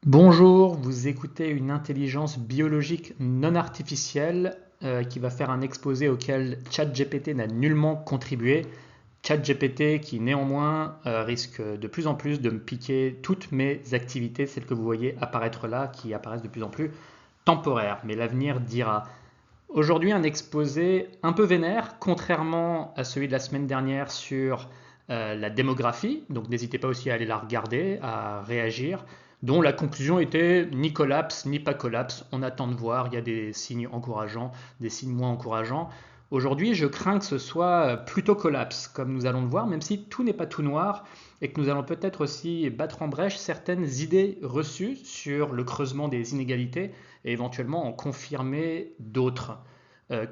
Bonjour, vous écoutez une intelligence biologique non artificielle qui va faire un exposé auquel ChatGPT n'a nullement contribué. ChatGPT qui néanmoins risque de plus en plus de me piquer toutes mes activités, celles que vous voyez apparaître là, qui apparaissent de plus en plus temporaires, mais l'avenir dira. Aujourd'hui, un exposé un peu vénère, contrairement à celui de la semaine dernière sur la démographie. Donc n'hésitez pas aussi à aller la regarder, à réagir, dont la conclusion était ni collapse, ni pas collapse. On attend de voir, il y a des signes encourageants, des signes moins encourageants. Aujourd'hui, je crains que ce soit plutôt collapse, comme nous allons le voir, même si tout n'est pas tout noir, et que nous allons peut-être aussi battre en brèche certaines idées reçues sur le creusement des inégalités et éventuellement en confirmer d'autres.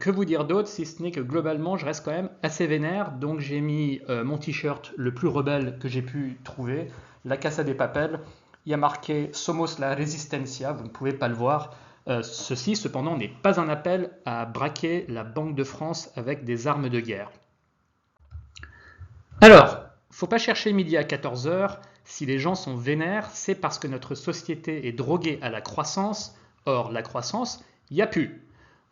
Que vous dire d'autre si ce n'est que globalement je reste quand même assez vénère, donc j'ai mis mon t-shirt le plus rebelle que j'ai pu trouver, la Casa de Papel. Il y a marqué Somos la Resistencia, vous ne pouvez pas le voir. Ceci cependant n'est pas un appel à braquer la Banque de France avec des armes de guerre. Alors, faut pas chercher midi à 14 heures. Si les gens sont vénères, c'est parce que notre société est droguée à la croissance. Or, la croissance, il n'y a plus.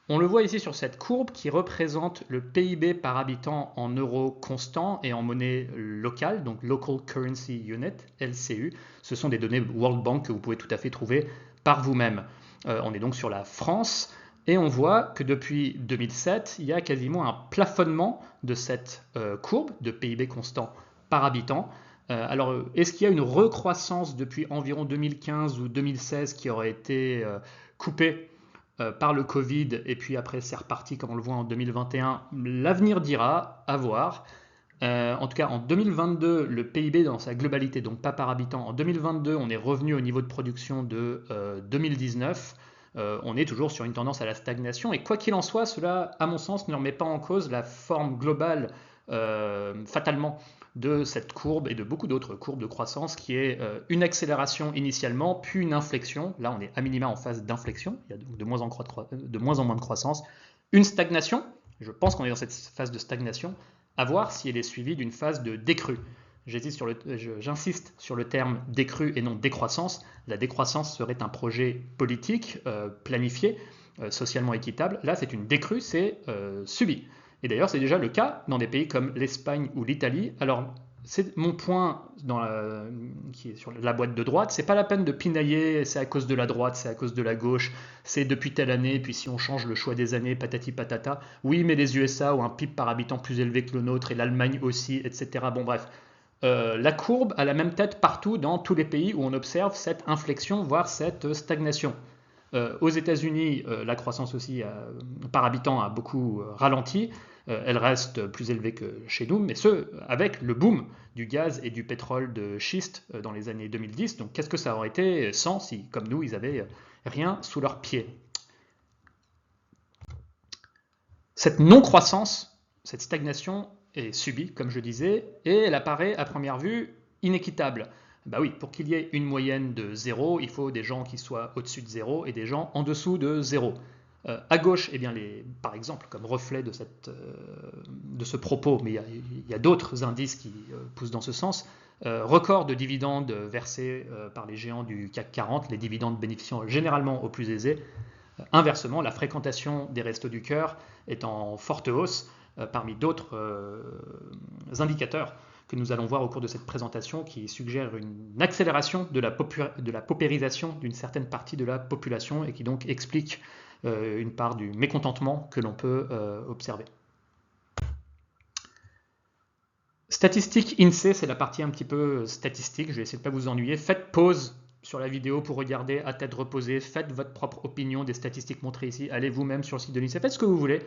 On le voit ici sur cette courbe qui représente le PIB par habitant en euros constants et en monnaie locale, donc Local Currency Unit, LCU. Ce sont des données World Bank que vous pouvez tout à fait trouver par vous-même. On est donc sur la France et on voit que depuis 2007, il y a quasiment un plafonnement de cette courbe de PIB constant par habitant. Alors, est-ce qu'il y a une recroissance depuis environ 2015 ou 2016 qui aurait été coupée par le Covid et puis après c'est reparti comme on le voit en 2021? L'avenir dira, à voir. En tout cas, en 2022, le PIB dans sa globalité, donc pas par habitant, en 2022, on est revenu au niveau de production de 2019. On est toujours sur une tendance à la stagnation. Et quoi qu'il en soit, cela, à mon sens, ne remet pas en cause la forme globale, fatalement, de cette courbe et de beaucoup d'autres courbes de croissance, qui est une accélération initialement, puis une inflexion. Là, on est à minima en phase d'inflexion. Il y a donc de moins en moins de croissance. Une stagnation. Je pense qu'on est dans cette phase de stagnation, à voir si elle est suivie d'une phase de décrue. J'insiste sur le terme décrue et non décroissance. La décroissance serait un projet politique planifié, socialement équitable. Là, c'est une décrue, c'est subi. Et d'ailleurs, c'est déjà le cas dans des pays comme l'Espagne ou l'Italie. Alors, c'est mon point qui est sur la boîte de droite. C'est pas la peine de pinailler, c'est à cause de la droite, c'est à cause de la gauche, c'est depuis telle année, puis si on change le choix des années, patati patata. Oui, mais les USA ont un PIB par habitant plus élevé que le nôtre, et l'Allemagne aussi, etc. Bon, bref. La courbe a la même tête partout dans tous les pays où on observe cette inflexion, voire cette stagnation. Aux États-Unis, la croissance aussi par habitant a beaucoup ralenti. Elle reste plus élevée que chez nous, mais ce, avec le boom du gaz et du pétrole de schiste dans les années 2010. Donc qu'est-ce que ça aurait été sans si, comme nous, ils avaient rien sous leurs pieds? Cette non-croissance, cette stagnation est subie, comme je disais, et elle apparaît à première vue inéquitable. Bah oui, pour qu'il y ait une moyenne de zéro, il faut des gens qui soient au-dessus de zéro et des gens en dessous de zéro. À gauche, eh bien par exemple, comme reflet de ce propos, mais il y a d'autres indices qui poussent dans ce sens, record de dividendes versés par les géants du CAC 40, les dividendes bénéficiant généralement aux plus aisés. Inversement, la fréquentation des restos du cœur est en forte hausse parmi d'autres indicateurs que nous allons voir au cours de cette présentation qui suggèrent une accélération de la paupérisation d'une certaine partie de la population et qui donc explique une part du mécontentement que l'on peut observer. Statistique INSEE, c'est la partie un petit peu statistique, je vais essayer de ne pas vous ennuyer. Faites pause sur la vidéo pour regarder à tête reposée, faites votre propre opinion des statistiques montrées ici, allez vous-même sur le site de l'INSEE, faites ce que vous voulez.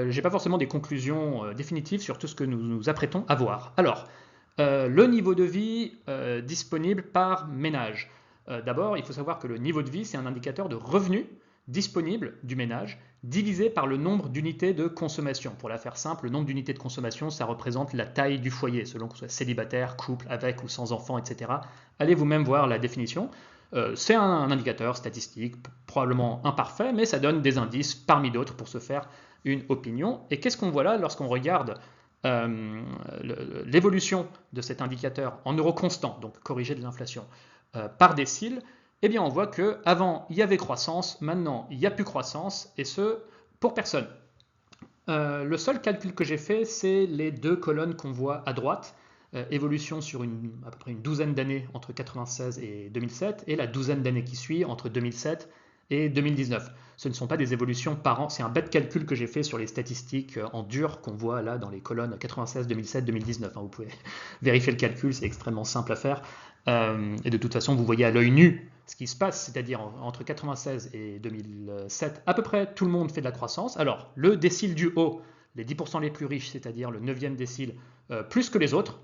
J'ai pas forcément des conclusions définitives sur tout ce que nous nous apprêtons à voir. Alors, le niveau de vie disponible par ménage. D'abord, il faut savoir que le niveau de vie, c'est un indicateur de revenu disponible du ménage divisé par le nombre d'unités de consommation. Pour la faire simple, le nombre d'unités de consommation, ça représente la taille du foyer, selon qu'on soit célibataire, couple, avec ou sans enfant, etc. Allez vous-même voir la définition. C'est un indicateur statistique, probablement imparfait, mais ça donne des indices parmi d'autres pour se faire une opinion. Et qu'est-ce qu'on voit là lorsqu'on regarde l'évolution de cet indicateur en euros constants, donc corrigé de l'inflation, par décile? eh bien on voit qu'avant il y avait croissance, maintenant il n'y a plus croissance, et ce, pour personne. Le seul calcul que j'ai fait, c'est les deux colonnes qu'on voit à droite, évolution sur à peu près une douzaine d'années entre 96 et 2007, et la douzaine d'années qui suit entre 2007 et 2019. Ce ne sont pas des évolutions par an, c'est un bête calcul que j'ai fait sur les statistiques en dur qu'on voit là dans les colonnes 96, 2007, 2019. Vous pouvez vérifier le calcul, c'est extrêmement simple à faire. Et de toute façon, vous voyez à l'œil nu ce qui se passe, c'est-à-dire entre 96 et 2007, à peu près tout le monde fait de la croissance. Alors, le décile du haut, les 10% les plus riches, c'est-à-dire le 9e décile, plus que les autres.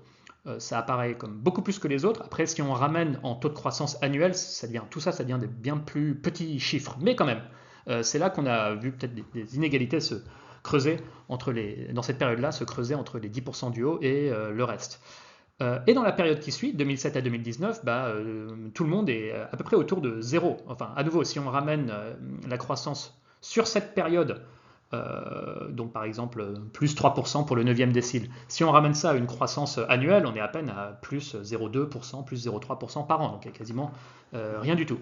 Ça apparaît comme beaucoup plus que les autres. Après, si on ramène en taux de croissance annuel, tout ça, ça devient des bien plus petits chiffres. Mais quand même, c'est là qu'on a vu peut-être des inégalités se creuser dans cette période-là, se creuser entre les 10% du haut et le reste. Et dans la période qui suit, 2007 à 2019, tout le monde est à peu près autour de zéro. Enfin, à nouveau, si on ramène la croissance sur cette période, donc par exemple plus 3% pour le 9e décile, si on ramène ça à une croissance annuelle, on est à peine à plus 0,2%, plus 0,3% par an, donc il n'y a quasiment rien du tout.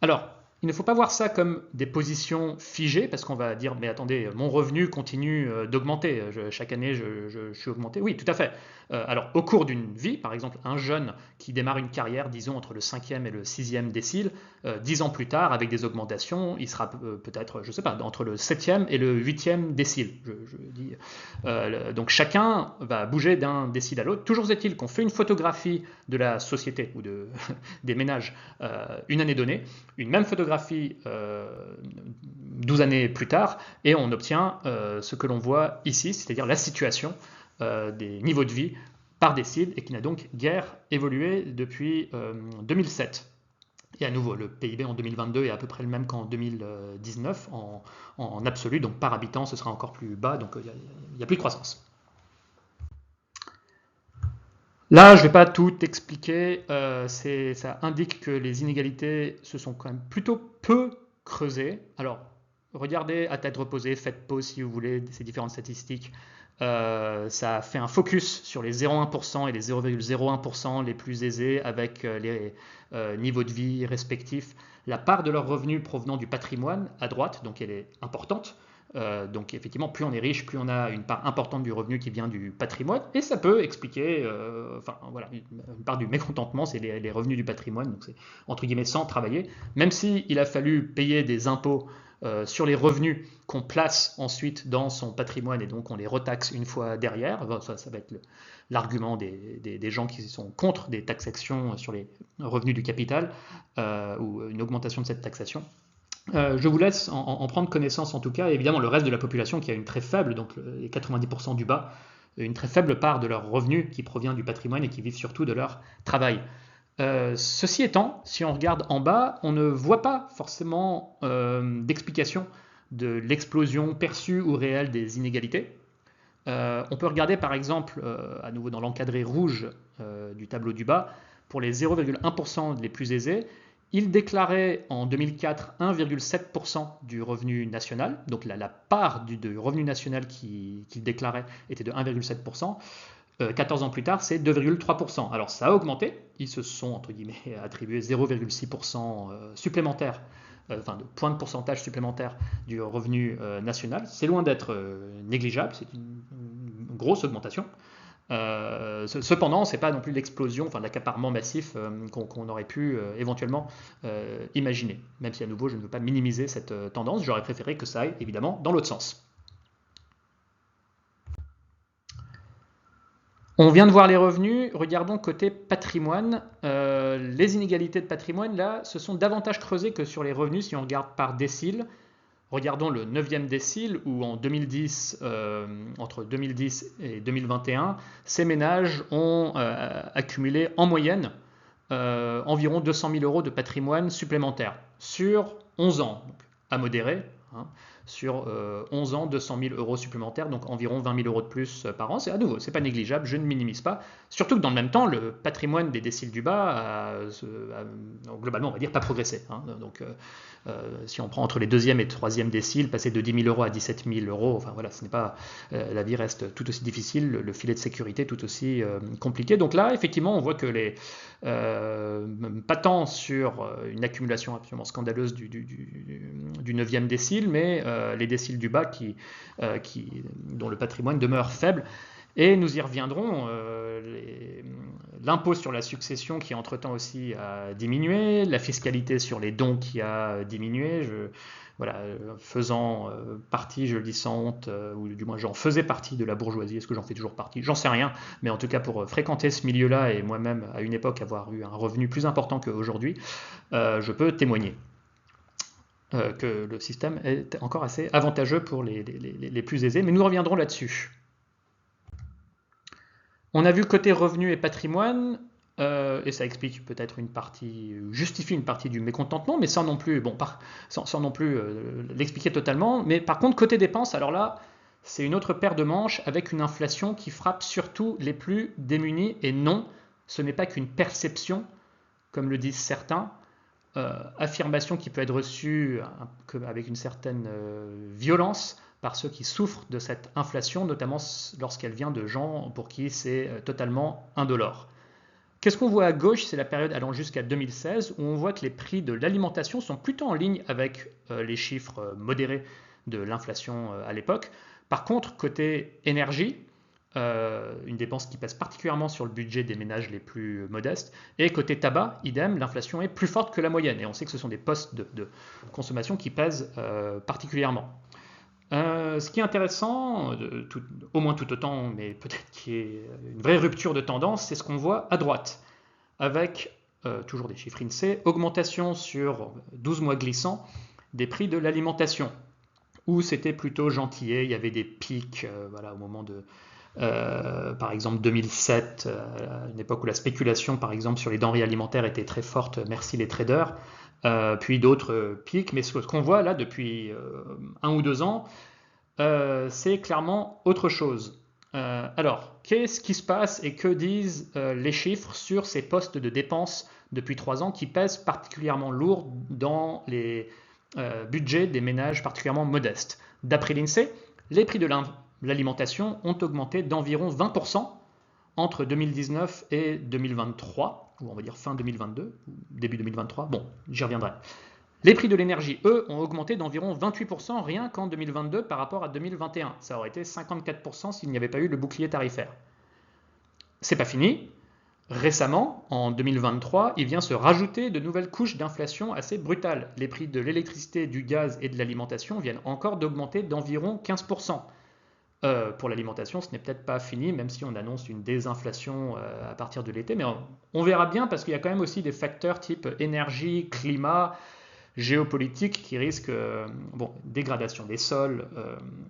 Alors, il ne faut pas voir ça comme des positions figées, parce qu'on va dire, mais attendez, mon revenu continue d'augmenter, chaque année je suis augmenté. Oui, tout à fait. Alors, au cours d'une vie, par exemple, un jeune qui démarre une carrière, disons, entre le 5e et le 6e décile, 10 ans plus tard, avec des augmentations, il sera peut-être, je ne sais pas, entre le 7e et le 8e décile. Donc, chacun va bouger d'un décile à l'autre. Toujours est-il qu'on fait une photographie de la société ou des ménages une année donnée, une même photographie 12 années plus tard, et on obtient ce que l'on voit ici, c'est-à-dire la situation des niveaux de vie par décile, et qui n'a donc guère évolué depuis 2007. Et à nouveau, le PIB en 2022 est à peu près le même qu'en 2019 en absolu, donc par habitant ce sera encore plus bas, donc il n'y a plus de croissance. Là, je ne vais pas tout expliquer, ça indique que les inégalités se sont quand même plutôt peu creusées. Alors, regardez à tête reposée, faites pause si vous voulez ces différentes statistiques. Ça fait un focus sur les 0,1% et les 0,01% les plus aisés avec les niveaux de vie respectifs. La part de leurs revenus provenant du patrimoine à droite, donc elle est importante. Donc effectivement, plus on est riche, plus on a une part importante du revenu qui vient du patrimoine, et ça peut expliquer, une part du mécontentement, c'est les revenus du patrimoine, donc c'est entre guillemets sans travailler, même s'il a fallu payer des impôts sur les revenus qu'on place ensuite dans son patrimoine, et donc on les retaxe une fois derrière. Ça va être l'argument des gens qui sont contre des taxations sur les revenus du capital ou une augmentation de cette taxation. Je vous laisse en prendre connaissance en tout cas, et évidemment le reste de la population qui a une très faible, donc les 90% du bas, une très faible part de leur revenu qui provient du patrimoine et qui vivent surtout de leur travail. Ceci étant, si on regarde en bas, on ne voit pas forcément d'explication de l'explosion perçue ou réelle des inégalités. On peut regarder par exemple, à nouveau dans l'encadré rouge du tableau du bas, pour les 0,1% les plus aisés, ils déclaraient en 2004 1,7% du revenu national, donc la part du revenu national qu'ils déclaraient était de 1,7%. 14 ans plus tard, c'est 2,3%. Alors ça a augmenté, ils se sont entre guillemets attribué 0,6% supplémentaire, enfin de points de pourcentage supplémentaires du revenu national. C'est loin d'être négligeable, c'est une grosse augmentation. Cependant, ce n'est pas non plus l'explosion, enfin l'accaparement massif qu'on aurait pu éventuellement imaginer. Même si à nouveau, je ne veux pas minimiser cette tendance, j'aurais préféré que ça aille évidemment dans l'autre sens. On vient de voir les revenus, regardons côté patrimoine. Les inégalités de patrimoine, là, se sont davantage creusées que sur les revenus si on regarde par décile. Regardons le 9e décile où en 2010, entre 2010 et 2021, ces ménages ont accumulé en moyenne environ 200 000 euros de patrimoine supplémentaire sur 11 ans, donc à modérer. Sur 11 ans, 200 000 euros supplémentaires, donc environ 20 000 euros de plus par an. C'est à nouveau, c'est pas négligeable, je ne minimise pas. Surtout que dans le même temps, le patrimoine des déciles du bas a globalement, on va dire, pas progressé. Donc, si on prend entre les 2e et 3e déciles, passer de 10 000 euros à 17 000 euros, enfin voilà, ce n'est pas, la vie reste tout aussi difficile, le filet de sécurité tout aussi compliqué. Donc là, effectivement, on voit que pas tant sur une accumulation absolument scandaleuse du 9e décile, mais les déciles du bas dont le patrimoine demeure faible. Et nous y reviendrons, l'impôt sur la succession qui entre-temps aussi a diminué, la fiscalité sur les dons qui a diminué, voilà, faisant partie, je le dis sans honte, ou du moins j'en faisais partie de la bourgeoisie, est-ce que j'en fais toujours partie? J'en sais rien, mais en tout cas pour fréquenter ce milieu-là et moi-même à une époque avoir eu un revenu plus important qu'aujourd'hui, je peux témoigner que le système est encore assez avantageux pour les plus aisés, mais nous reviendrons là-dessus. On a vu côté revenus et patrimoine, et ça explique peut-être justifie une partie du mécontentement, mais sans non plus, sans non plus l'expliquer totalement. Mais par contre, côté dépenses, alors là, c'est une autre paire de manches avec une inflation qui frappe surtout les plus démunis. Et non, ce n'est pas qu'une perception, comme le disent certains, affirmation qui peut être reçue avec une certaine violence par ceux qui souffrent de cette inflation, notamment lorsqu'elle vient de gens pour qui c'est totalement indolore. Qu'est-ce qu'on voit à gauche? C'est la période allant jusqu'à 2016, où on voit que les prix de l'alimentation sont plutôt en ligne avec les chiffres modérés de l'inflation à l'époque. Par contre, côté énergie, une dépense qui pèse particulièrement sur le budget des ménages les plus modestes, et côté tabac, idem, l'inflation est plus forte que la moyenne, et on sait que ce sont des postes de consommation qui pèsent particulièrement. Ce qui est intéressant, au moins tout autant, mais peut-être qu'il y ait une vraie rupture de tendance, c'est ce qu'on voit à droite, avec toujours des chiffres INSEE, augmentation sur 12 mois glissants des prix de l'alimentation, où c'était plutôt gentillet, il y avait des pics au moment de, par exemple 2007, à une époque où la spéculation par exemple sur les denrées alimentaires était très forte, merci les traders, puis d'autres pics, mais ce qu'on voit là depuis 1 ou 2 ans, c'est clairement autre chose. Alors, qu'est-ce qui se passe et que disent les chiffres sur ces postes de dépenses depuis 3 ans qui pèsent particulièrement lourd dans les budgets des ménages particulièrement modestes? D'après l'INSEE, les prix de l'alimentation ont augmenté d'environ 20% entre 2019 et 2023, ou on va dire fin 2022, début 2023, bon, j'y reviendrai. Les prix de l'énergie, eux, ont augmenté d'environ 28% rien qu'en 2022 par rapport à 2021. Ça aurait été 54% s'il n'y avait pas eu le bouclier tarifaire. C'est pas fini. Récemment, en 2023, il vient se rajouter de nouvelles couches d'inflation assez brutales. Les prix de l'électricité, du gaz et de l'alimentation viennent encore d'augmenter d'environ 15%. Pour l'alimentation, ce n'est peut-être pas fini, même si on annonce une désinflation à partir de l'été, mais on verra bien parce qu'il y a quand même aussi des facteurs type énergie, climat, géopolitique qui risquent, dégradation des sols,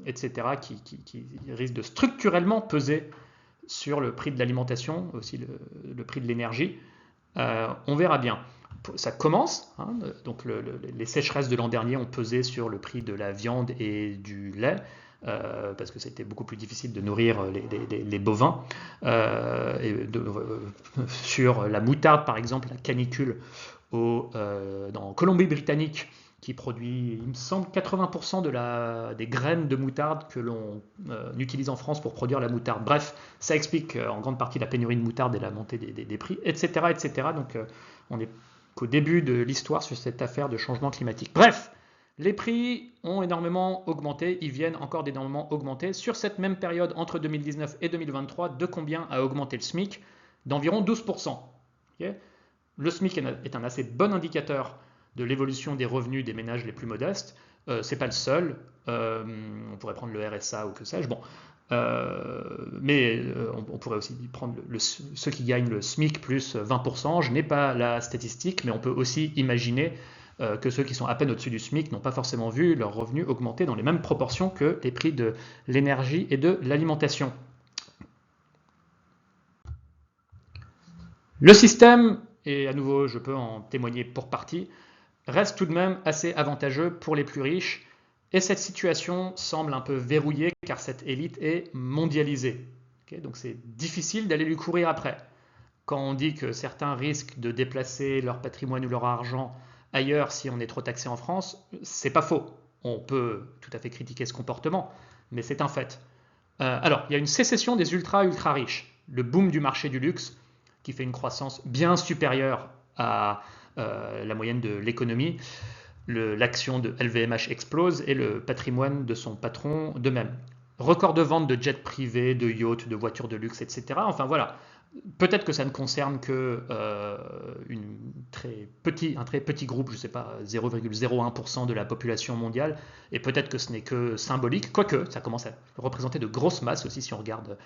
etc., qui risquent de structurellement peser sur le prix de l'alimentation, aussi le prix de l'énergie. On verra bien. Ça commence, donc les sécheresses de l'an dernier ont pesé sur le prix de la viande et du lait, parce que c'était beaucoup plus difficile de nourrir les bovins. Sur la moutarde, par exemple, la canicule en Colombie-Britannique, qui produit, il me semble, 80% des graines de moutarde que l'on utilise en France pour produire la moutarde. Bref, ça explique en grande partie la pénurie de moutarde et la montée des prix, etc. etc. Donc on est qu'au début de l'histoire sur cette affaire de changement climatique. Bref, les prix ont énormément augmenté, ils viennent encore d'énormément augmenter. Sur cette même période, entre 2019 et 2023, de combien a augmenté le SMIC? D'environ 12%. Okay, le SMIC est un assez bon indicateur de l'évolution des revenus des ménages les plus modestes. C'est pas le seul. On pourrait prendre le RSA ou que sais-je. Bon, mais on pourrait aussi prendre ceux qui gagnent le SMIC plus 20%. Je n'ai pas la statistique, mais on peut aussi imaginer que ceux qui sont à peine au-dessus du SMIC n'ont pas forcément vu leurs revenus augmenter dans les mêmes proportions que les prix de l'énergie et de l'alimentation. Le système, et à nouveau je peux en témoigner pour partie, reste tout de même assez avantageux pour les plus riches, et cette situation semble un peu verrouillée car cette élite est mondialisée. Okay, donc c'est difficile d'aller lui courir après. Quand on dit que certains risquent de déplacer leur patrimoine ou leur argent ailleurs si on est trop taxé en France, c'est pas faux. On peut tout à fait critiquer ce comportement, mais c'est un fait. Alors, il y a une sécession des ultra riches, le boom du marché du luxe, qui fait une croissance bien supérieure à la moyenne de l'économie. L'action de LVMH explose et le patrimoine de son patron de même. Record de vente de jets privés, de yachts, de voitures de luxe, etc. Enfin voilà, peut-être que ça ne concerne que un très petit groupe, je ne sais pas, 0,01% de la population mondiale, et peut-être que ce n'est que symbolique, quoique ça commence à représenter de grosses masses aussi si on regarde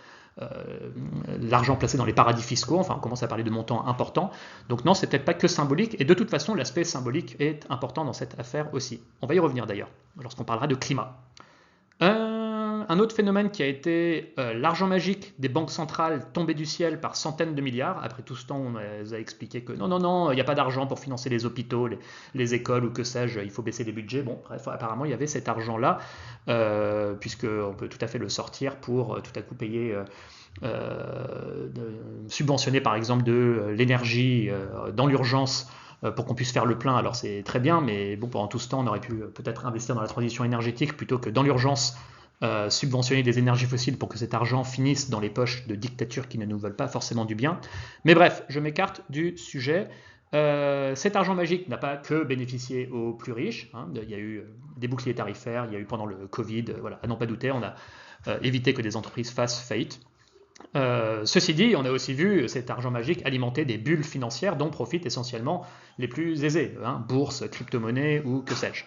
l'argent placé dans les paradis fiscaux, enfin on commence à parler de montants importants, donc non, c'est peut-être pas que symbolique, et de toute façon l'aspect symbolique est important dans cette affaire aussi. On va y revenir d'ailleurs, lorsqu'on parlera de climat. Un autre phénomène qui a été l'argent magique des banques centrales tombé du ciel par centaines de milliards. Après tout ce temps, on nous a expliqué que non, il n'y a pas d'argent pour financer les hôpitaux, les écoles ou que sais-je, il faut baisser les budgets. Bon, bref, apparemment, il y avait cet argent-là, puisqu'on peut tout à fait le sortir pour tout à coup payer, subventionner par exemple de l'énergie dans l'urgence pour qu'on puisse faire le plein. Alors c'est très bien, mais bon, pendant tout ce temps, on aurait pu peut-être investir dans la transition énergétique plutôt que dans l'urgence subventionner des énergies fossiles pour que cet argent finisse dans les poches de dictatures qui ne nous veulent pas forcément du bien. Mais bref, je m'écarte du sujet. Cet argent magique n'a pas que bénéficié aux plus riches. Il y a eu des boucliers tarifaires, il y a eu pendant le Covid, voilà, à n'en pas douter, on a évité que des entreprises fassent faillite. Ceci dit, on a aussi vu cet argent magique alimenter des bulles financières dont profitent essentiellement les plus aisés, bourse, crypto-monnaie ou que sais-je.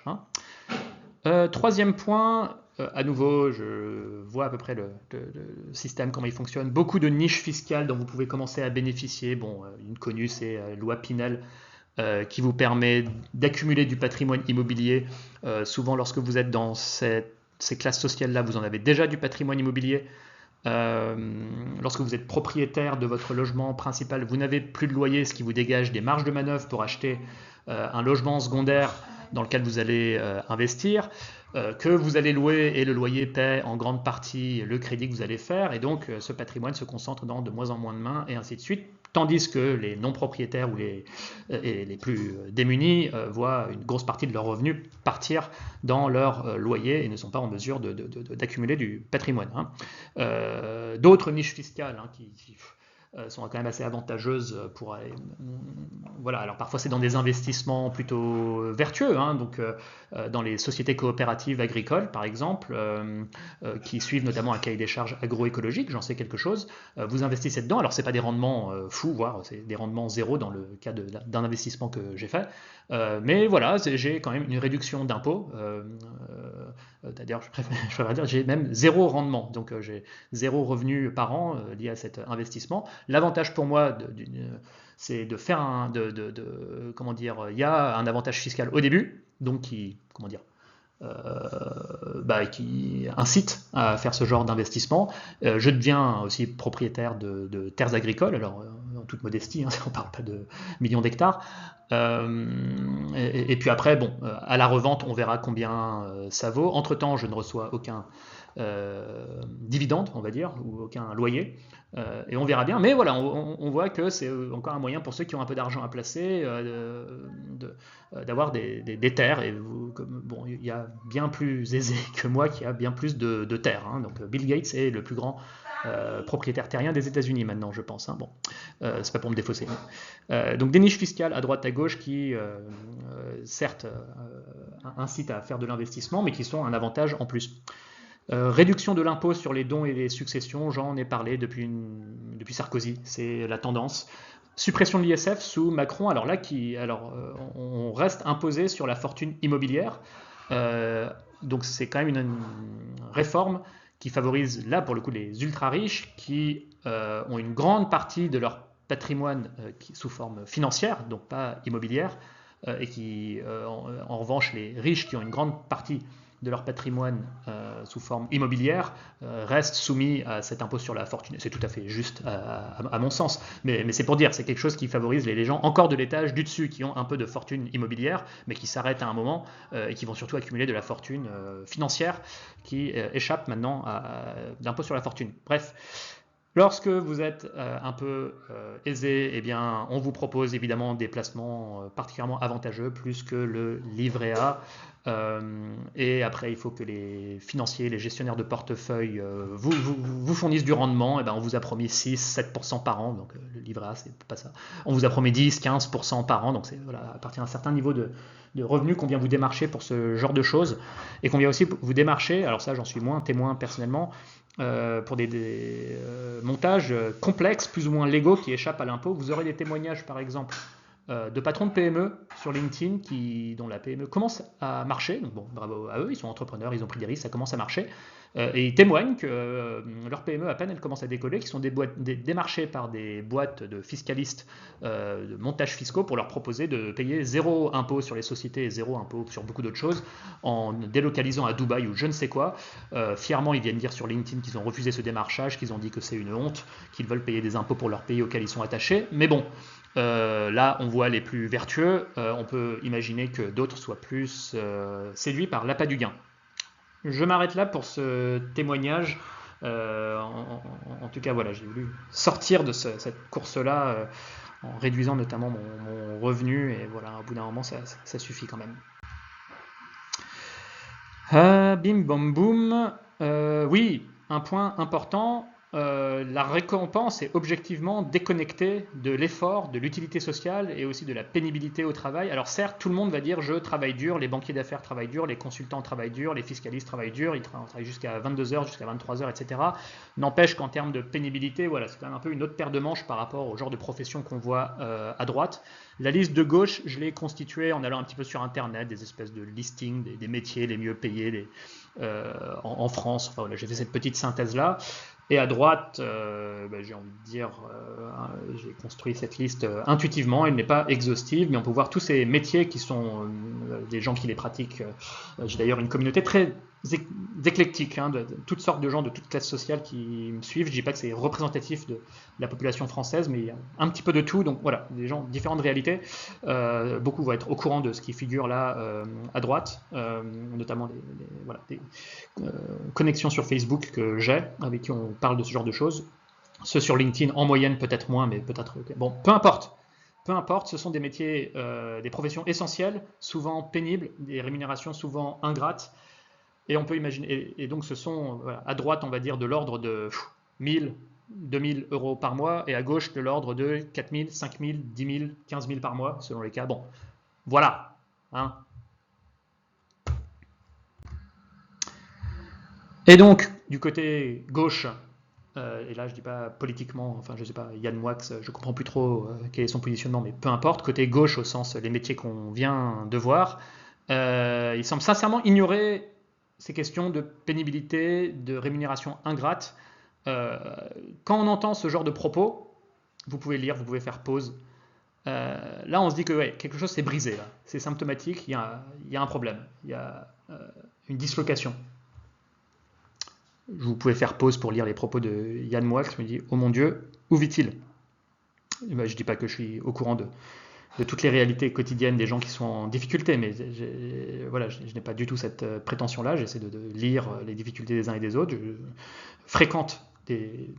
Troisième point, à nouveau, je vois à peu près le système, comment il fonctionne. Beaucoup de niches fiscales dont vous pouvez commencer à bénéficier. Bon, une connue, c'est loi Pinel, qui vous permet d'accumuler du patrimoine immobilier. Souvent, lorsque vous êtes dans ces classes sociales-là, vous en avez déjà du patrimoine immobilier. Lorsque vous êtes propriétaire de votre logement principal, vous n'avez plus de loyer, ce qui vous dégage des marges de manœuvre pour acheter un logement secondaire dans lequel vous allez investir, que vous allez louer et le loyer paie en grande partie le crédit que vous allez faire, et donc ce patrimoine se concentre dans de moins en moins de mains, et ainsi de suite, tandis que les non-propriétaires ou les plus démunis voient une grosse partie de leurs revenus partir dans leur loyer et ne sont pas en mesure d'accumuler du patrimoine. D'autres niches fiscales qui sont quand même assez avantageuses pour aller. Voilà, alors parfois c'est dans des investissements plutôt vertueux, donc dans les sociétés coopératives agricoles par exemple, qui suivent notamment un cahier des charges agroécologique, j'en sais quelque chose. Vous investissez dedans, alors c'est pas des rendements fous, voire c'est des rendements zéro dans le cas d'un investissement que j'ai fait, mais voilà, j'ai quand même une réduction d'impôt. D'ailleurs, je préfère dire j'ai même zéro rendement, donc j'ai zéro revenu par an lié à cet investissement. L'avantage pour moi, c'est de faire comment dire, il y a un avantage fiscal au début, donc qui incite à faire ce genre d'investissement. Je deviens aussi propriétaire de terres agricoles, alors en toute modestie, on ne parle pas de millions d'hectares. Et puis après, bon, à la revente, on verra combien ça vaut. Entre-temps, je ne reçois aucun dividende, on va dire, ou aucun loyer. Et on verra bien. Mais voilà, on voit que c'est encore un moyen pour ceux qui ont un peu d'argent à placer d'avoir des terres. Et bon, il y a bien plus aisé que moi qui a bien plus de terres. Donc Bill Gates est le plus grand propriétaire terrien des États-Unis maintenant, je pense. Bon, c'est pas pour me défausser. Donc des niches fiscales à droite à gauche qui, certes, incitent à faire de l'investissement, mais qui sont un avantage en plus. Réduction de l'impôt sur les dons et les successions, j'en ai parlé depuis Sarkozy, c'est la tendance. Suppression de l'ISF sous Macron, alors là, on reste imposé sur la fortune immobilière. Donc c'est quand même une réforme qui favorise, là pour le coup, les ultra-riches qui ont une grande partie de leur patrimoine sous forme financière, donc pas immobilière, et qui, en revanche, les riches qui ont une grande partie de leur patrimoine sous forme immobilière restent soumis à cet impôt sur la fortune. C'est tout à fait juste à mon sens, mais c'est pour dire, c'est quelque chose qui favorise les gens encore de l'étage du dessus qui ont un peu de fortune immobilière, mais qui s'arrêtent à un moment et qui vont surtout accumuler de la fortune financière qui échappe maintenant à l'impôt sur la fortune. Bref. Lorsque vous êtes un peu aisé, eh bien, on vous propose évidemment des placements particulièrement avantageux, plus que le livret A. Et après, il faut que les financiers, les gestionnaires de portefeuille vous fournissent du rendement. Et ben, on vous a promis 6-7% par an, donc le livret A, c'est pas ça. On vous a promis 10-15% par an, donc c'est voilà, à partir d'un certain niveau de revenus qu'on vient vous démarcher pour ce genre de choses. Et qu'on vient aussi vous démarcher, alors ça j'en suis moins témoin personnellement, pour des montages complexes, plus ou moins légaux, qui échappent à l'impôt. Vous aurez des témoignages, par exemple, de patrons de PME sur LinkedIn dont la PME commence à marcher. Donc bon, bravo à eux, ils sont entrepreneurs, ils ont pris des risques, ça commence à marcher. Et ils témoignent que leur PME, à peine elle commence à décoller, qu'ils sont démarchés par des boîtes de fiscalistes de montages fiscaux pour leur proposer de payer zéro impôt sur les sociétés et zéro impôt sur beaucoup d'autres choses en délocalisant à Dubaï ou je ne sais quoi. Fièrement, ils viennent dire sur LinkedIn qu'ils ont refusé ce démarchage, qu'ils ont dit que c'est une honte, qu'ils veulent payer des impôts pour leur pays auquel ils sont attachés. Mais bon, là, on voit les plus vertueux. On peut imaginer que d'autres soient plus séduits par l'appât du gain. Je m'arrête là pour ce témoignage. En tout cas, voilà, j'ai voulu sortir de cette course-là en réduisant notamment mon revenu. Et voilà, au bout d'un moment, ça suffit quand même. Bim bam boum. Oui, un point important. La récompense est objectivement déconnectée de l'effort, de l'utilité sociale et aussi de la pénibilité au travail. Alors certes, tout le monde va dire je travaille dur, les banquiers d'affaires travaillent dur, les consultants travaillent dur, les fiscalistes travaillent dur, ils travaillent jusqu'à 22h, jusqu'à 23h, etc. N'empêche qu'en termes de pénibilité, voilà, c'est quand même un peu une autre paire de manches par rapport au genre de profession qu'on voit à droite. La liste de gauche, je l'ai constituée en allant un petit peu sur Internet, des espèces de listings des métiers les mieux payés en France. Enfin, voilà, j'ai fait cette petite synthèse-là. Et à droite, j'ai envie de dire, j'ai construit cette liste intuitivement, elle n'est pas exhaustive, mais on peut voir tous ces métiers qui sont des gens qui les pratiquent. J'ai d'ailleurs une communauté très éclectique, hein, de toutes sortes de gens de toutes classes sociales qui me suivent. Je ne dis pas que c'est représentatif de la population française, mais il y a un petit peu de tout, donc voilà, des gens, différentes réalités. Beaucoup vont être au courant de ce qui figure là à droite, notamment des connexions sur Facebook que j'ai, avec qui on parle de ce genre de choses. Ceux sur LinkedIn, en moyenne, peut-être moins, mais peut-être. Bon, peu importe. Peu importe, ce sont des métiers, des professions essentielles, souvent pénibles, des rémunérations souvent ingrates. Et on peut imaginer. Et donc, ce sont, voilà, à droite, on va dire, de l'ordre de 1000, 2000 euros par mois, et à gauche, de l'ordre de 4000, 5000, 10 000, 15 000 par mois, selon les cas. Bon, voilà. Hein. Et donc, du côté gauche, et là je dis pas politiquement, enfin je sais pas, Yann Moix, je comprends plus trop quel est son positionnement, mais peu importe, côté gauche au sens les métiers qu'on vient de voir, il semble sincèrement ignorer ces questions de pénibilité, de rémunération ingrate. Euh, Quand on entend ce genre de propos, vous pouvez lire, vous pouvez faire pause. Là on se dit que ouais, quelque chose s'est brisé, là. C'est symptomatique, il y a un problème, il y a une dislocation. Vous pouvez faire pause pour lire les propos de Yann Moix, qui me dit « Oh mon Dieu, où vit-il » Je ne dis pas que je suis au courant de toutes les réalités quotidiennes des gens qui sont en difficulté, mais voilà, je n'ai pas du tout cette prétention-là. J'essaie de lire les difficultés des uns et des autres. Je fréquente des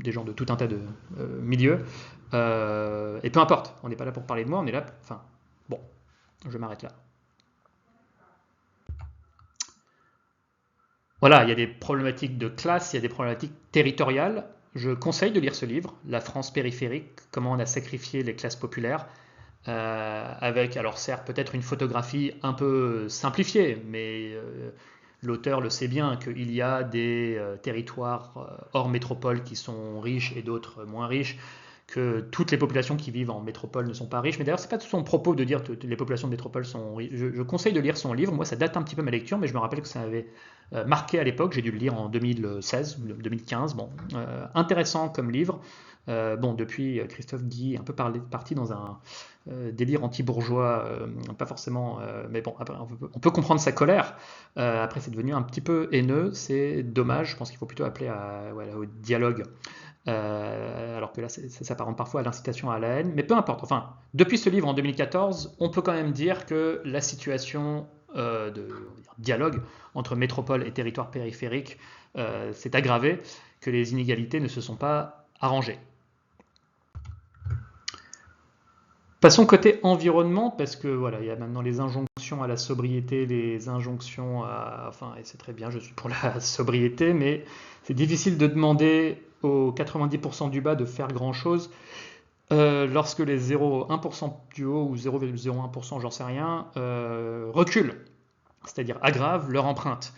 gens de tout un tas de milieux. Et peu importe, on n'est pas là pour parler de moi, on est là... Enfin, bon, je m'arrête là. Voilà, il y a des problématiques de classe, il y a des problématiques territoriales. Je conseille de lire ce livre, La France périphérique, comment on a sacrifié les classes populaires, avec, alors certes, peut-être une photographie un peu simplifiée, mais l'auteur le sait bien qu'il y a des territoires hors métropole qui sont riches et d'autres moins riches, que toutes les populations qui vivent en métropole ne sont pas riches. Mais d'ailleurs, c'est pas tout son propos de dire que les populations de métropole sont riches. Je conseille de lire son livre. Moi, ça date un petit peu ma lecture, mais je me rappelle que ça avait marqué à l'époque. J'ai dû le lire en 2016 ou 2015. Bon, intéressant comme livre. Bon, depuis, Christophe Guy est un peu parti dans un délire anti-bourgeois, pas forcément, mais bon, après, on peut comprendre sa colère. Après, c'est devenu un petit peu haineux, c'est dommage. Je pense qu'il faut plutôt appeler voilà, au dialogue. Alors que là, ça s'apparente parfois à l'incitation à la haine, mais peu importe. Enfin, depuis ce livre en 2014, on peut quand même dire que la situation de dialogue entre métropole et territoire périphérique s'est aggravée, que les inégalités ne se sont pas arrangées. Passons côté environnement, parce que voilà, il y a maintenant les injonctions à la sobriété, les injonctions à... Enfin, et c'est très bien, je suis pour la sobriété, mais c'est difficile de demander aux 90% du bas de faire grand-chose lorsque les 0,1% du haut ou 0,01%, j'en sais rien, reculent, c'est-à-dire aggravent leur empreinte.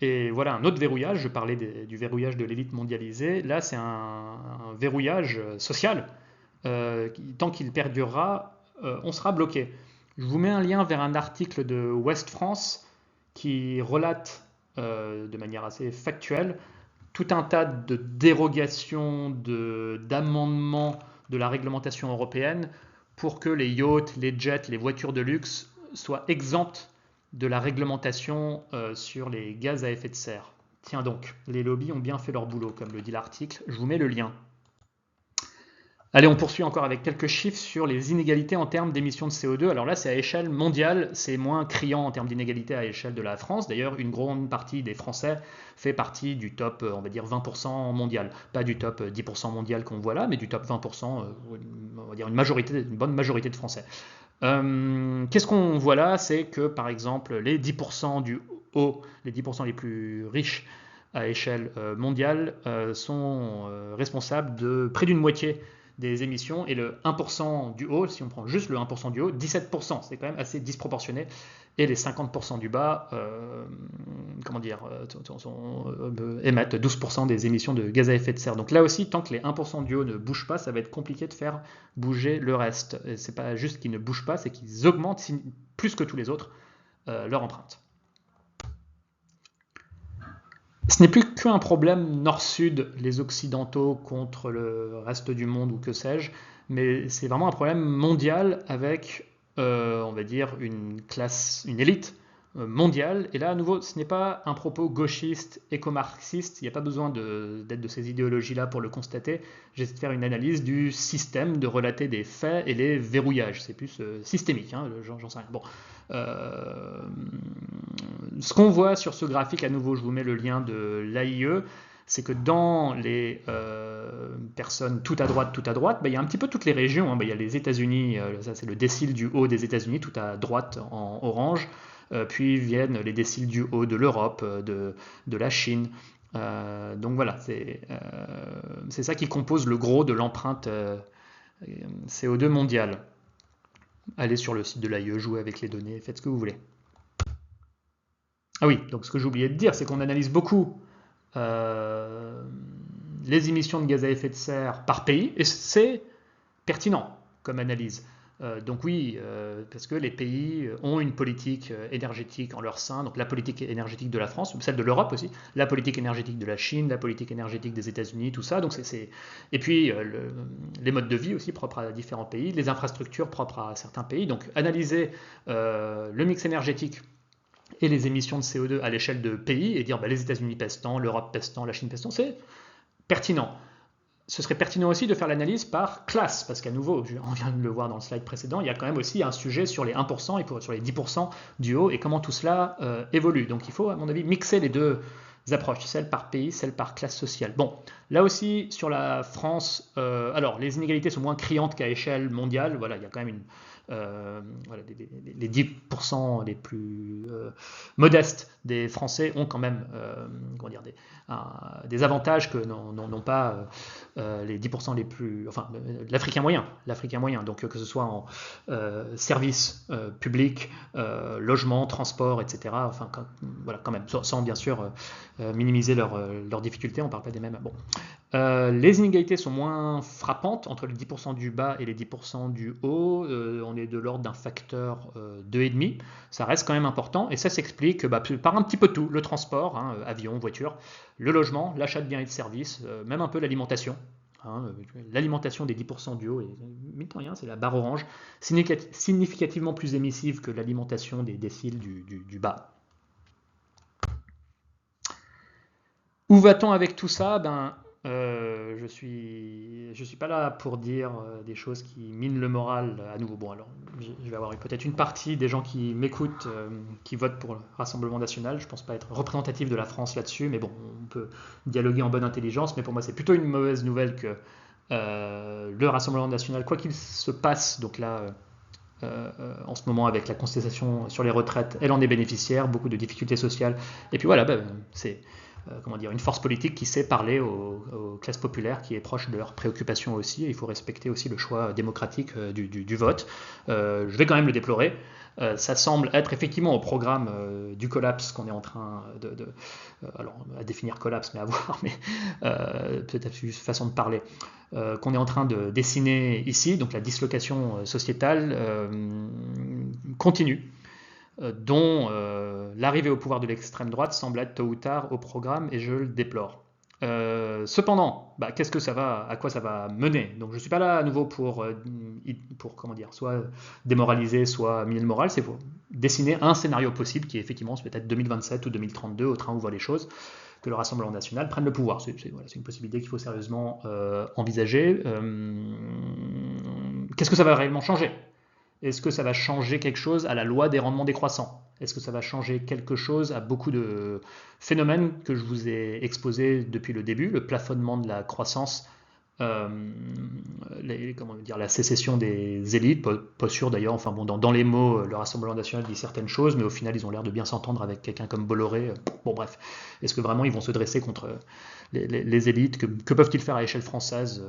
Et voilà un autre verrouillage, je parlais du verrouillage de l'élite mondialisée, là c'est un verrouillage social. Tant qu'il perdurera, on sera bloqué. Je vous mets un lien vers un article de Ouest France qui relate de manière assez factuelle tout un tas de dérogations, d'amendements de la réglementation européenne pour que les yachts, les jets, les voitures de luxe soient exemptes de la réglementation sur les gaz à effet de serre. Tiens donc, les lobbies ont bien fait leur boulot, comme le dit l'article. Je vous mets le lien. Allez, on poursuit encore avec quelques chiffres sur les inégalités en termes d'émissions de CO2. Alors là, c'est à échelle mondiale, c'est moins criant en termes d'inégalités à l'échelle de la France. D'ailleurs, une grande partie des Français fait partie du top, on va dire 20% mondial. Pas du top 10% mondial qu'on voit là, mais du top 20%, on va dire une bonne majorité de Français. Qu'est-ce qu'on voit là? C'est que, par exemple, les 10% du haut, les 10% les plus riches à échelle mondiale sont responsables de près d'une moitié des émissions, et le 1% du haut, si on prend juste le 1% du haut, 17%, c'est quand même assez disproportionné, et les 50% du bas émettent 12% des émissions de gaz à effet de serre. Donc là aussi, tant que les 1% du haut ne bougent pas, ça va être compliqué de faire bouger le reste. Et c'est pas juste qu'ils ne bougent pas, c'est qu'ils augmentent plus que tous les autres leur empreinte. Ce n'est plus qu'un problème nord-sud, les occidentaux contre le reste du monde ou que sais-je, mais c'est vraiment un problème mondial avec, on va dire, une classe, une élite mondiale. Et là, à nouveau, ce n'est pas un propos gauchiste, éco-marxiste, il n'y a pas besoin d'être de ces idéologies-là pour le constater. J'essaie de faire une analyse du système, de relater des faits et les verrouillages. C'est plus systémique, hein, j'en sais rien. Bon. Ce qu'on voit sur ce graphique, à nouveau, je vous mets le lien de l'AIE, c'est que dans les personnes tout à droite, il y a un petit peu toutes les régions. Il y a les États-Unis, ça c'est le décile du haut des États-Unis, tout à droite en orange. Puis viennent les déciles du haut de l'Europe, de la Chine. Donc voilà, c'est ça qui compose le gros de l'empreinte CO2 mondiale. Allez sur le site de l'AIE, jouez avec les données, faites ce que vous voulez. Ah oui, donc ce que j'ai oublié de dire, c'est qu'on analyse beaucoup les émissions de gaz à effet de serre par pays, et c'est pertinent comme analyse. Donc oui, parce que les pays ont une politique énergétique en leur sein, donc la politique énergétique de la France, celle de l'Europe aussi, la politique énergétique de la Chine, la politique énergétique des États-Unis, tout ça. Donc et puis les modes de vie aussi propres à différents pays, les infrastructures propres à certains pays. Donc analyser le mix énergétique et les émissions de CO2 à l'échelle de pays et dire les États-Unis pèsent tant, l'Europe pèse tant, la Chine pèse tant, c'est pertinent. Ce serait pertinent aussi de faire l'analyse par classe, parce qu'à nouveau, on vient de le voir dans le slide précédent, il y a quand même aussi un sujet sur les 1% et sur les 10% du haut et comment tout cela évolue. Donc il faut, à mon avis, mixer les deux approches, celle par pays, celle par classe sociale. Bon, là aussi, sur la France, alors les inégalités sont moins criantes qu'à échelle mondiale. Voilà, il y a quand même les 10% les plus modestes des Français ont quand même des avantages que n'ont pas les 10% les plus... Enfin, l'Africain moyen. Donc que ce soit en services publics, logement, transport, etc. Enfin, voilà, quand même, sans bien sûr minimiser leurs difficultés, on ne parle pas des mêmes. Bon. Les inégalités sont moins frappantes entre les 10% du bas et les 10% du haut. On est de l'ordre d'un facteur 2,5. Ça reste quand même important et ça s'explique par un petit peu tout. Le transport, avion, voiture, le logement, l'achat de biens et de services, même un peu l'alimentation. L'alimentation des 10% du haut, mine de rien, c'est la barre orange, significativement plus émissive que l'alimentation des déciles du bas. Où va-t-on avec tout ça? Je suis pas là pour dire des choses qui minent le moral à nouveau. Bon, alors je vais avoir peut-être une partie des gens qui m'écoutent qui votent pour le Rassemblement national. Je ne pense pas être représentatif de la France là-dessus, mais bon, on peut dialoguer en bonne intelligence. Mais pour moi, c'est plutôt une mauvaise nouvelle que le Rassemblement national, quoi qu'il se passe, donc là, en ce moment avec la contestation sur les retraites, elle en est bénéficiaire, beaucoup de difficultés sociales. Et puis voilà, c'est une force politique qui sait parler aux classes populaires, qui est proche de leurs préoccupations aussi. Et il faut respecter aussi le choix démocratique du vote. Je vais quand même le déplorer. Ça semble être effectivement au programme du collapse qu'on est en train alors à définir collapse, mais à voir, mais peut-être une façon de parler, qu'on est en train de dessiner ici, donc la dislocation sociétale continue, dont l'arrivée au pouvoir de l'extrême droite semble être tôt ou tard au programme, et je le déplore. Cependant, à quoi ça va mener? Donc je ne suis pas là à nouveau pour soit démoraliser, soit miner le moral, c'est pour dessiner un scénario possible qui est effectivement peut-être 2027 ou 2032, au train où voient les choses, que le Rassemblement national prenne le pouvoir. C'est une possibilité qu'il faut sérieusement envisager. Qu'est-ce que ça va réellement changer? Est-ce que ça va changer quelque chose à la loi des rendements décroissants? Est-ce que ça va changer quelque chose à beaucoup de phénomènes que je vous ai exposés depuis le début? Le plafonnement de la croissance, la sécession des élites, pas sûr d'ailleurs, enfin bon, dans les mots, le Rassemblement national dit certaines choses, mais au final ils ont l'air de bien s'entendre avec quelqu'un comme Bolloré. Bon bref, est-ce que vraiment ils vont se dresser contre les élites? Que peuvent-ils faire à l'échelle française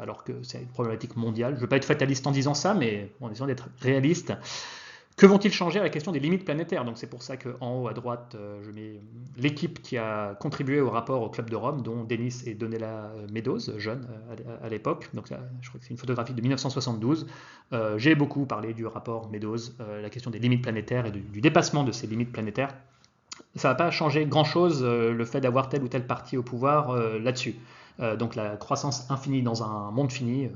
alors que c'est une problématique mondiale? Je ne veux pas être fataliste en disant ça, mais en essayant d'être réaliste. Que vont-ils changer à la question des limites planétaires? Donc c'est pour ça qu'en haut à droite, je mets l'équipe qui a contribué au rapport au Club de Rome, dont Denis et Donella Meadows, jeunes à l'époque. Donc là, je crois que c'est une photographie de 1972. J'ai beaucoup parlé du rapport Meadows, la question des limites planétaires et du dépassement de ces limites planétaires. Ça ne va pas changer grand-chose le fait d'avoir tel ou tel parti au pouvoir là-dessus. Donc la croissance infinie dans un monde fini,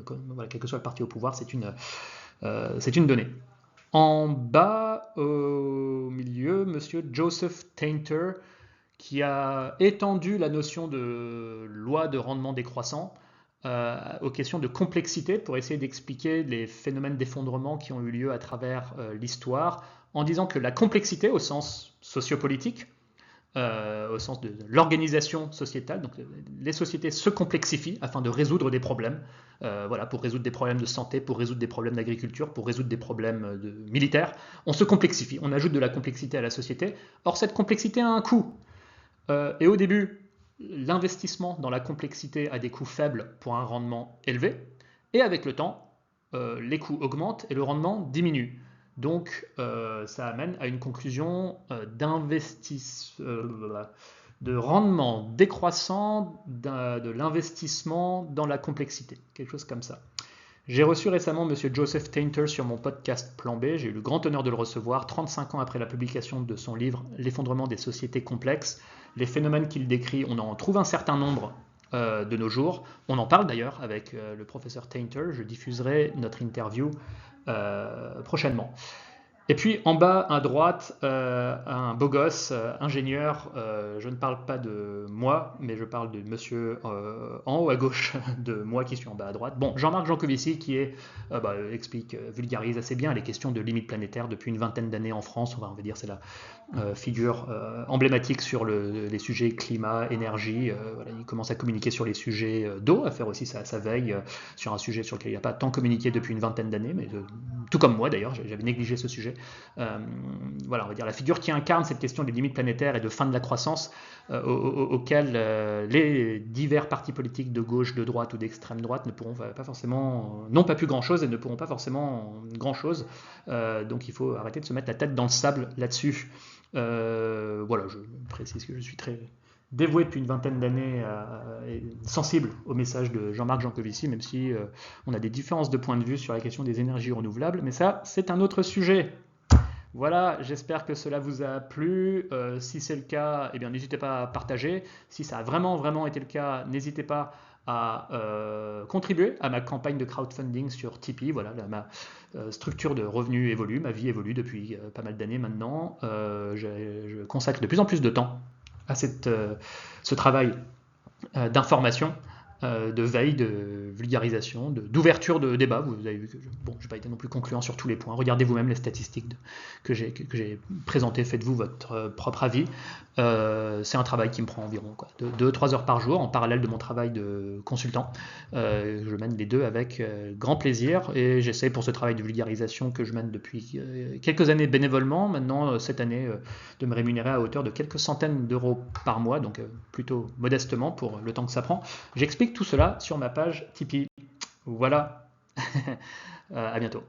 quel que soit le parti au pouvoir, c'est une donnée. En bas, au milieu, monsieur Joseph Tainter, qui a étendu la notion de loi de rendement décroissant aux questions de complexité pour essayer d'expliquer les phénomènes d'effondrement qui ont eu lieu à travers l'histoire, en disant que la complexité, au sens sociopolitique, au sens de l'organisation sociétale. Donc les sociétés se complexifient afin de résoudre des problèmes, pour résoudre des problèmes de santé, pour résoudre des problèmes d'agriculture, pour résoudre des problèmes militaires. On se complexifie, on ajoute de la complexité à la société. Or cette complexité a un coût. Et au début, l'investissement dans la complexité a des coûts faibles pour un rendement élevé. Et avec le temps, les coûts augmentent et le rendement diminue. Donc ça amène à une conclusion de rendement décroissant de l'investissement dans la complexité, quelque chose comme ça. J'ai reçu récemment M. Joseph Tainter sur mon podcast Plan B, j'ai eu le grand honneur de le recevoir 35 ans après la publication de son livre L'effondrement des sociétés complexes. Les phénomènes qu'il décrit, on en trouve un certain nombre de nos jours. On en parle d'ailleurs avec le professeur Tainter, je diffuserai notre interview prochainement. Et puis en bas à droite, un beau gosse, ingénieur, je ne parle pas de moi, mais je parle de monsieur en haut à gauche de moi qui suis en bas à droite. Bon, Jean-Marc Jancovici qui vulgarise assez bien les questions de limites planétaires depuis une vingtaine d'années en France. On va dire c'est la figure emblématique sur les sujets climat, énergie. Il commence à communiquer sur les sujets d'eau, à faire aussi sa veille sur un sujet sur lequel il n'a pas tant communiqué depuis une vingtaine d'années, mais tout comme moi d'ailleurs, j'avais négligé ce sujet. On va dire la figure qui incarne cette question des limites planétaires et de fin de la croissance auxquelles les divers partis politiques de gauche, de droite ou d'extrême droite n'ont pas pu grand-chose et ne pourront pas forcément grand-chose. Donc il faut arrêter de se mettre la tête dans le sable là-dessus. Je précise que je suis très dévoué depuis une vingtaine d'années et sensible au message de Jean-Marc Jancovici, même si on a des différences de point de vue sur la question des énergies renouvelables, mais ça, c'est un autre sujet. Voilà, j'espère que cela vous a plu. Si c'est le cas, n'hésitez pas à partager. Si ça a vraiment été le cas, n'hésitez pas à contribuer à ma campagne de crowdfunding sur Tipeee. Voilà, ma structure de revenus évolue, ma vie évolue depuis pas mal d'années maintenant. Je consacre de plus en plus de temps à ce travail d'information de veille, de vulgarisation, d'ouverture de débat. Vous avez vu que je n'ai pas été non plus concluant sur tous les points. Regardez vous-même les statistiques que j'ai présentées, faites-vous votre propre avis. C'est un travail qui me prend environ 2-3 heures par jour en parallèle de mon travail de consultant. Je mène les deux avec grand plaisir et j'essaie pour ce travail de vulgarisation que je mène depuis quelques années bénévolement, maintenant cette année, de me rémunérer à hauteur de quelques centaines d'euros par mois, donc plutôt modestement pour le temps que ça prend. J'explique tout cela sur ma page Tipeee. Voilà, à bientôt.